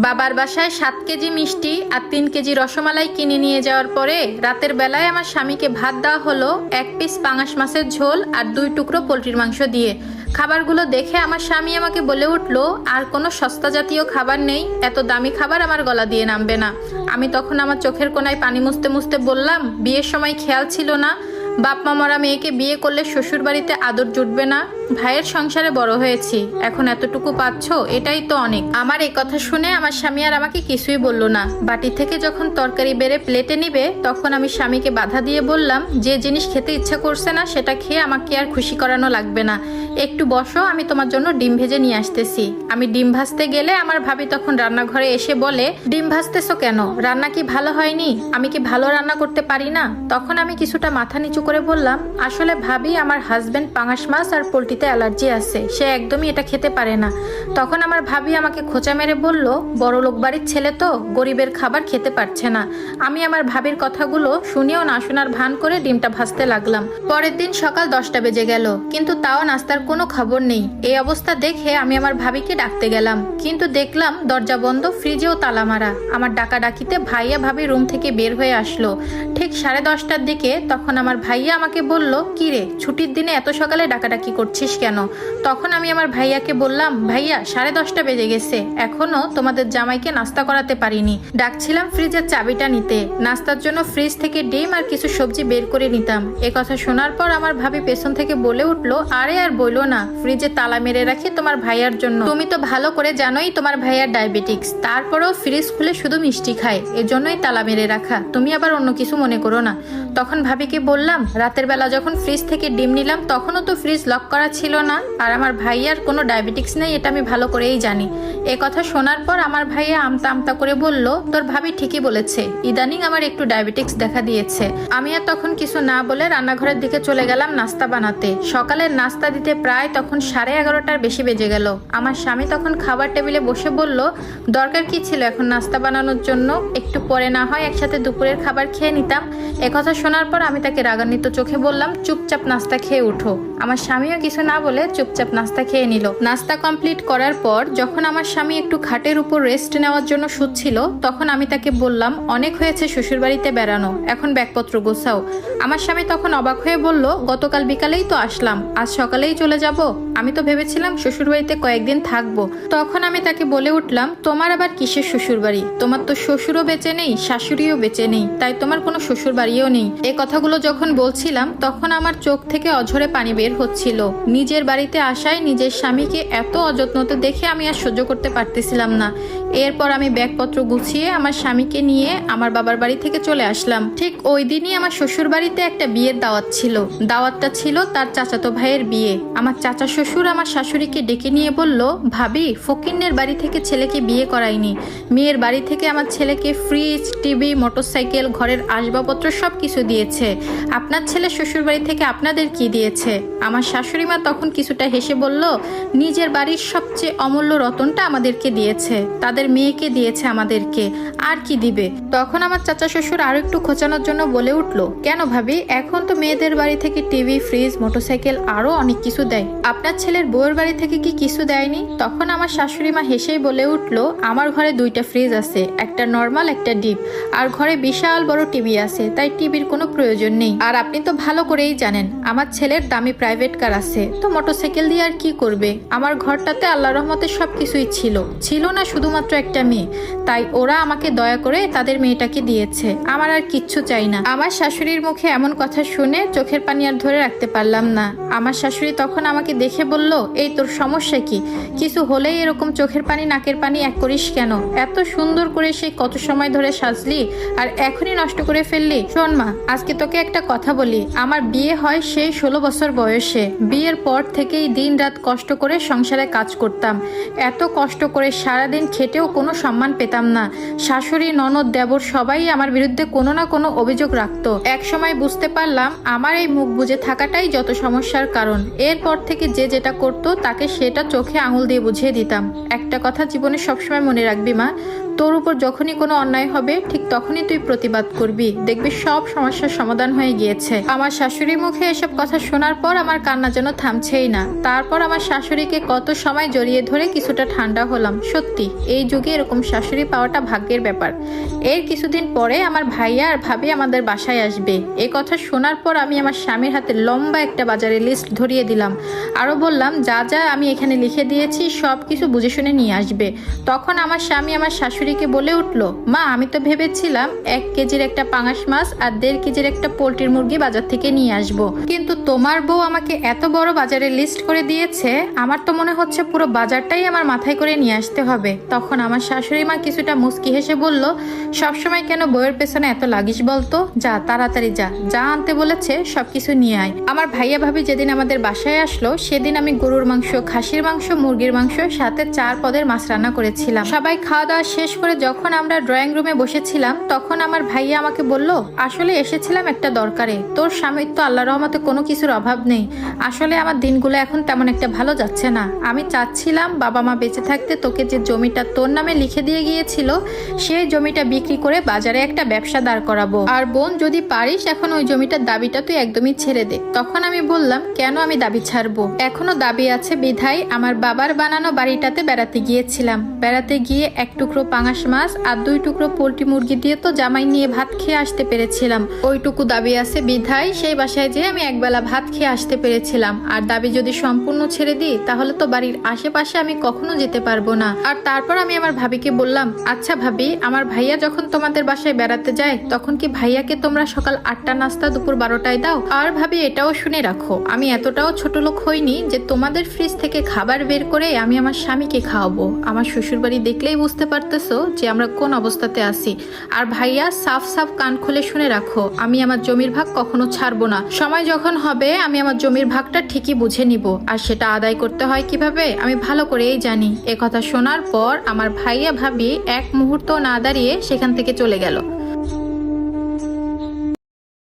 বাবার বাসায় 7 কেজি মিষ্টি আর 3 কেজি রসমালাই কিনে নিয়ে যাওয়ার পরে রাতের বেলায় আমার স্বামীকে ভাত দেওয়া হলো 1 পিস পাঙাশ মাছের ঝোল আর 2 টুকরো পোলট্রির মাংস দিয়ে। খাবারগুলো দেখে আমার স্বামী আমাকে বলে উঠলো, আর কোনো সস্তা জাতীয় খাবার নেই, এত দামি খাবার আমার গলা দিয়ে নামবে না। আমি তখন আমার চোখের কোণায় পানি মুছতে মুছতে বললাম, বিয়ের সময় খেয়াল ছিল না বাপ মা মরা মেয়েকে বিয়ে করলে শ্বশুর বাড়িতে আদর জুটবে না? ভাইয়ের সংসারে বড় হয়েছি, এখন এতটুকু পাচ্ছ, এটাই তো অনেক। আমার এই কথা শুনে আমার স্বামী আর আমাকে কিছুই বলল না। বাটি থেকে যখন তরকারি বেড়ে প্লেটে নিবে তখন আমি স্বামীকে বাধা দিয়ে বললাম, যে জিনিস খেতে ইচ্ছা করছে না সেটা খেয়ে আমাকে আর খুশি করানো লাগবে না, একটু বসো, আমি তোমার জন্য ডিম ভেজে নিয়ে আসতেছি। আমি ডিম ভাজতে গেলে আমার ভাবি তখন রান্নাঘরে এসে বলে, ডিম ভাজতেছো কেন? রান্না কি ভালো হয়নি? আমি কি ভালো রান্না করতে পারি না? তখন আমি কিছুটা মাথা নিচু করে বললাম, আসলে ভাবি, আমার হাজবেন্ড পাঙাশ মাছ আর পোলট্রিতে অ্যালার্জি আছে, সে একদমই এটা খেতে পারে না। তখন আমার ভাবি আমাকে খোঁচা মেরে বলল, বড় লোক বাড়ির ছেলে তো, গরিবের খাবার খেতে পারছে না। আমি আমার ভাবির কথাগুলো শুনেও না শোনার ভান করে ডিমটা ভাজতে লাগলাম। পরের দিন সকাল 10টা বেজে গেল, কিন্তু তাও নাস্তার কোনো খবর নেই। এই অবস্থা দেখে আমি আমার ভাবিকে ডাকতে গেলাম, কিন্তু দেখলাম দরজা বন্ধ, ফ্রিজেও তালা মারা। আমার ডাকাডাকিতে ভাইয়া ভাবি রুম থেকে বের হয়ে আসলো ঠিক 10:30টার দিকে। তখন আমার ভাইয়া আমাকে বলল, কি রে, ছুটির দিনে এত সকালে ডাকাডাকি করছিস কেন? তখন আমি আমার ভাইয়াকে বললাম, ভাইয়া 10:30 বেজে গেছে, এখনো তোমাদের জামাইকে নাস্তা করাতে পারিনি। ডাকছিলাম ফ্রিজের চাবিটা নিতে, নাস্তার জন্য ফ্রিজ থেকে ডিম আর কিছু সবজি বের করে নিতাম। এ কথা শোনার পর আমার ভাবি পেছন থেকে বলে উঠলো, আরে আর বইলো না, ফ্রিজে তালা মেরে রাখি তোমার ভাইয়ার জন্য। তুমি তো ভালো করে জানোই তোমার ভাইয়ার ডায়াবেটিক্স, তারপরেও ফ্রিজ খুলে শুধু মিষ্টি খায়, এজন্যই তালা মেরে রাখা, তুমি আবার অন্য কিছু মনে করো না। তখন ভাবিকে বললাম, রাতের বেলা যখন ফ্রিজ থেকে ডিম নিলাম তখনও তো ফ্রিজ লক করা ছিল না, আর আমার ভাইয়ার কোনো ডায়াবেটিক্স নেই, এটা আমি ভালো করেই জানি। এ কথা শোনার পর আমার ভাইয়া আমতা আমতা করে বলল, তোর ভাবি ঠিকই বলেছে, ইদানিং আমার একটু ডায়াবেটিক্স দেখা দিয়েছে। আমি আর তখন কিছু না বলে রান্নাঘরের দিকে চলে গেলাম নাস্তা বানাতে। সকালের নাস্তা দিতে প্রায় তখন 11:30টার বেশি বেজে গেল। আমার স্বামী তখন খাবার টেবিলে বসে বলল, দরকার কি ছিল এখন নাস্তা বানানোর জন্য, একটু পরে না হয় একসাথে দুপুরের খাবার খেয়ে নিতাম। একথা শোনার পর আমি তাকে রাগান্বিত চোখে বললাম, চুপচাপ নাস্তা খেয়ে উঠো। আমার স্বামীও কিছু না বলে চুপচাপ নাস্তা খেয়ে নিল। নাস্তা কমপ্লিট করার পর যখন আমার স্বামী একটু খাটের উপর রেস্ট নেওয়ার জন্য শুচ্ছিল তখন আমি তাকে বললাম, অনেক হয়েছে শ্বশুরবাড়িতে বেড়ানো, এখন ব্যাগপত্র গোছাও। আমার স্বামী তখন অবাক হয়ে বলল, গতকাল বিকালেই তো আসলাম, আজ সকালেই চলে যাব? আমি তো ভেবেছিলাম শ্বশুরবাড়িতে কয়েকদিন থাকবো। তখন আমি তাকে বলে উঠলাম, তোমার আবার কিসের শ্বশুরবাড়ি? তোমার তো শ্বশুরও বেঁচে নেই, শাশুড়িও বেঁচে নেই, তাই তোমার কোনো শ্বশুর বাড়িও নেই। এই কথাগুলো যখন বলছিলাম তখন আমার চোখ থেকে অঝরে পানি বের হচ্ছিল। নিজের বাড়িতে আসায় নিজের স্বামীকে এত অযত্নতে দেখে আমি আর সহ্য করতে পারতেছিলাম না। এরপর আমি ব্যাগপত্র গুছিয়ে আমার স্বামীকে নিয়ে আমার বাবার বাড়ি থেকে চলে আসলাম। ঠিক ওই দিনই আমার শ্বশুর বাড়িতে একটা বিয়ের দাওয়াত ছিল। দাওয়াতটা ছিল তার চাচাতো ভাইয়ের বিয়ে। আমার চাচা শ্বশুর আমার শাশুড়িকে ডেকে নিয়ে বলল, ভাবি, ফকিন্নের বাড়ি থেকে ছেলেকে বিয়ে করায়নি, মেয়ের বাড়ি থেকে আমার ছেলেকে ফ্রিজ, টিভি, মোটরসাইকেল, ঘরের আসবাবপত্র সব কিছু দিয়েছে, আপনার ছেলে শ্বশুর বাড়ি থেকে আপনাদের কি দিয়েছে? আমার শাশুড়ি মা তখন কিছুটা হেসে বলল, নিজের বাড়ির সবচেয়ে অমূল্য রতনটা আমাদেরকে দিয়েছে, তাদের মেয়েকে দিয়েছে আমাদেরকে, আর কি দিবে? তখন আমার চাচা শ্বশুর আরো একটু খোঁচানোর জন্য বলে উঠল, কেন ভাবি, এখন তো মেয়েদের বাড়ি থেকে টিভি, ফ্রিজ, মোটরসাইকেল আরো অনেক কিছু দেয়, আপনার ছেলের বউয়ের বাড়ি থেকে কি কিছু দেয়নি? তখন আমার শাশুড়ি মা হেসেই বলে উঠল, আমার ঘরে 2টা ফ্রিজ আছে, একটা নর্মাল, একটা ডিপ, আর ঘরে বিশাল বড় টিভি আছে, তাই টিভির কোনো প্রয়োজন নেই। আর আপনি তো ভালো করেই জানেন আমার ছেলের দামি প্রাইভেট কার আছে, তো মোটরসাইকেল দিয়ে আর কি করবে? আমার ঘরটাতে আল্লাহ রহমতে সবকিছুই ছিল না শুধুমাত্র একটা মেয়ে, তাই ওরা আমাকে দয়া করে তাদের মেয়েটাকে দিয়েছে, আমার আর কিচ্ছু চাই না। আমার শাশুড়ির মুখে এমন কথা শুনে চোখের পানি আর ধরে রাখতে পারলাম না। আমার শাশুড়ি তখন আমাকে দেখে বলল, এই তোর সমস্যা কি? কিছু হলেই এরকম চোখের পানি নাকের পানি এক করিস কেন? এত সুন্দর করে সেই কত সময় ধরে সাজলি আর এখনই নষ্ট করে ফেললি। শোন মা, আজকে তোকে একটা কথা বলি, আমার বিয়ে হয় সেই 16 বছর বয়সে। বিয়ের পর থেকেই দিন রাত কষ্ট করে সংসারে কাজ করতাম, এত কষ্ট করে সারাদিন খেটেও কোনো সম্মান পেতাম পেতাম না। শাশুড়ি, ননদ, দেবর সবাই আমার বিরুদ্ধে কোনো না কোনো অভিযোগ রাখতো। এক সময় বুঝতে পারলাম আমার এই মুখ বুজে থাকাটাই যত সমস্যার কারণ। এরপর থেকে যে যেটা করতো তাকে সেটা চোখে আঙুল দিয়ে বুঝিয়ে দিতাম। একটা কথা জীবনে সবসময় মনে রাখবি মা, তোর উপর যখনই কোনো অন্যায় হবে ঠিক তখনই তুই প্রতিবাদ করবি, দেখবি সব সমস্যার সমাধান হয়ে গিয়েছে। আমার শাশুড়ির মুখে এসব কথা শোনার পর আমার কান্না যেন থামছেই না। তারপর আমার শাশুড়িকে কত সময় জড়িয়ে ধরে কিছুটা ঠান্ডা হলাম। সত্যি এই যুগে এরকম শাশুড়ি পাওয়াটা ভাগ্যের ব্যাপার। এর কিছুদিন পরে আমার ভাইয়া আর ভাবি আমাদের বাসায় আসবে। এই কথা শোনার পর আমি আমার স্বামীর হাতে লম্বা একটা বাজারের লিস্ট ধরিয়ে দিলাম। আরো বললাম যা যা আমি এখানে লিখে দিয়েছি সব কিছু বুঝে শুনে নিয়ে আসবে। তখন আমার স্বামী আমার শাশুড়িকে বলে উঠলো, মা আমি তো ভেবেছিলাম 1 কেজির একটা পাঙাশ মাছ আর 1.5 কেজির একটা পোল্ট্রির মুরগি বাজার থেকে নিয়ে আসবো, কিন্তু তোমার বউ আমাকে এত বড় বাজারের লিস্ট করে দিয়েছে, আমার তো মনে হচ্ছে পুরো বাজারটাই আমার মাথায় করে নিয়ে আসতে হবে। তখন আমার শাশুড়ি মা কিছুটা মুচকি হেসে বলল, সবসময় কেন বউয়ের পেছনে এত লাগিস বলতো, যা তাড়াতাড়ি যা, যা আনতে বলেছে সবকিছু নিয়ে আয়। আমার ভাইয়া ভাবি যেদিন আমাদের বাসায় আসলো সেদিন আমি গরুর মাংস, খাসির মাংস, মুরগির মাংস সাথে 4 পদের মাছ রান্না করেছিলাম। সবাই খাওয়া দাওয়া শেষ করে যখন আমরা ড্রয়িং রুমে বসেছিলাম তখন আমার ভাইয়া আমাকে বলল, আসলে এসেছিলাম একটা দরকারে, তোর স্বামীর তো আল্লাহর রহমতে কোনো কিছুর অভাব নেই। আসলে আমার দিনগুলো এখন তেমন একটা ভালো যাচ্ছে না। আমি চাচ্ছিলাম বাবা মা বেঁচে থাকতে তোকে যে জমিটা তোর নামে লিখে দিয়ে গিয়েছিল সেই জমিটা বিক্রি করে বাজারে একটা ব্যবসা দাঁড় করাবো, আর বোন যদি পারিস এখন ওই জমিটার দাবিটা তুই একদমই ছেড়ে দে। তখন আমি বললাম, কেন আমি দাবি ছাড়বো, এখনো দাবি আছে বিধায় আমার বাবার বানানো বাড়িটাতে বেড়াতে গিয়েছিলাম। বেড়াতে গিয়ে 1 টুকরো পাঙাশ মাছ আর 2 টুকরো পোল্ট্রি মুরগি দিয়ে তো জামাই নিয়ে ভাত খেয়ে আসতে পেরেছিলাম। ওইটুকু দাবি আছে বিধায় সেই বাসায় যেয়ে আমি একবেলা ভাত খেয়ে আসতে পেরেছিলাম। আর দাবি যদি সম্পূর্ণ ছেড়ে দিই তাহলে তো বাড়ির আশেপাশে আমি কখনো যেতে পারবো না। আর তারপর আমি আমার ভাবিকে বললাম, আচ্ছা ভাবি, আমার ভাইয়া যখন তোমাদের বাসায় বেড়াতে যায় তখন কি ভাইয়াকে তোমরা সকাল 8টা নাস্তা দুপুর 12টায় দাও? আর ভাবি এটাও শুনে রাখো, আমি এতটাও ছোট লোক হইনি যে তোমাদের ফ্রিজ থেকে খাবার বের করে আমি আমার স্বামীকে খাওয়াবো। আমার শ্বশুর বাড়ি দেখলেই বুঝতে পারতেছো যে আমরা কোন অবস্থাতে আছি। আর ভাইয়া সাফ সাফ কান খুলে শুনে রাখো, আমি আমার জমির ভাগ কখনো ছাড়বো না। সময় যখন হবে আমি আমার জমির ভাগটা ঠিকই বুঝে নিব, আর সেটা আদায় করতে হয় কিভাবে আমি ভালো করেই জানি। কথা শোনার পর আমার ভাইয়া ভাবি এক মুহূর্ত না দাঁড়িয়ে সেখান থেকে চলে গেল।